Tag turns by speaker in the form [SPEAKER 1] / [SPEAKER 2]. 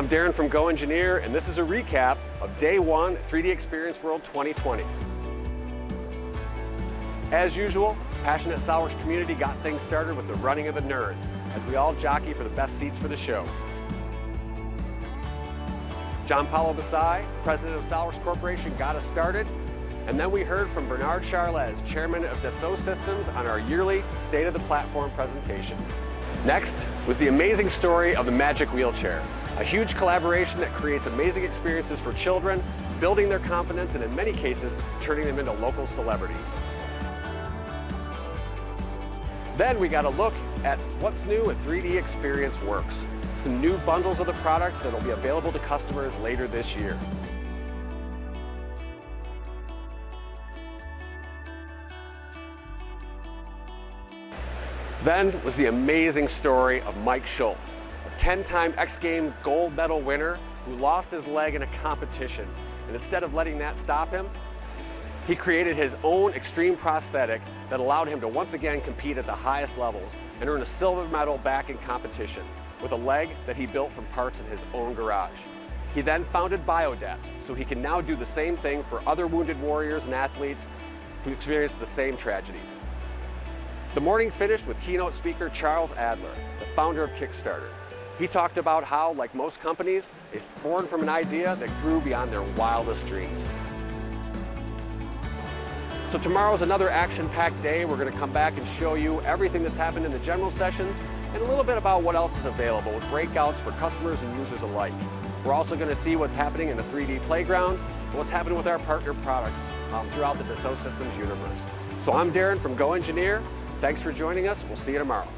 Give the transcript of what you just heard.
[SPEAKER 1] I'm Darren from GoEngineer, and this is a recap of Day 1 at 3DExperience World 2020. As usual, passionate SolidWorks community got things started with the running of the nerds, as we all jockey for the best seats for the show. John Paulo Basai, president of SolidWorks Corporation, got us started, and then we heard from Bernard Charles, chairman of Dassault Systems, on our yearly State of the Platform presentation. Next was the amazing story of the Magic Wheelchair, a huge collaboration that creates amazing experiences for children, building their confidence and in many cases, turning them into local celebrities. Then we got a look at what's new at 3DExperience Works, some new bundles of the products that will be available to customers later this year. Then was the amazing story of Mike Schultz, a 10-time X Games gold medal winner who lost his leg in a competition. And instead of letting that stop him, he created his own extreme prosthetic that allowed him to once again compete at the highest levels and earn a silver medal back in competition with a leg that he built from parts in his own garage. He then founded BioAdapt, so he can now do the same thing for other wounded warriors and athletes who experienced the same tragedies. The morning finished with keynote speaker Charles Adler, the founder of Kickstarter. He talked about how, like most companies, they born from an idea that grew beyond their wildest dreams. So tomorrow's another action-packed day. We're going to come back and show you everything that's happened in the general sessions and a little bit about what else is available with breakouts for customers and users alike. We're also going to see what's happening in the 3D playground and what's happening with our partner products throughout the Dassault Systems universe. So I'm Darren from GoEngineer. Thanks for joining us. We'll see you tomorrow.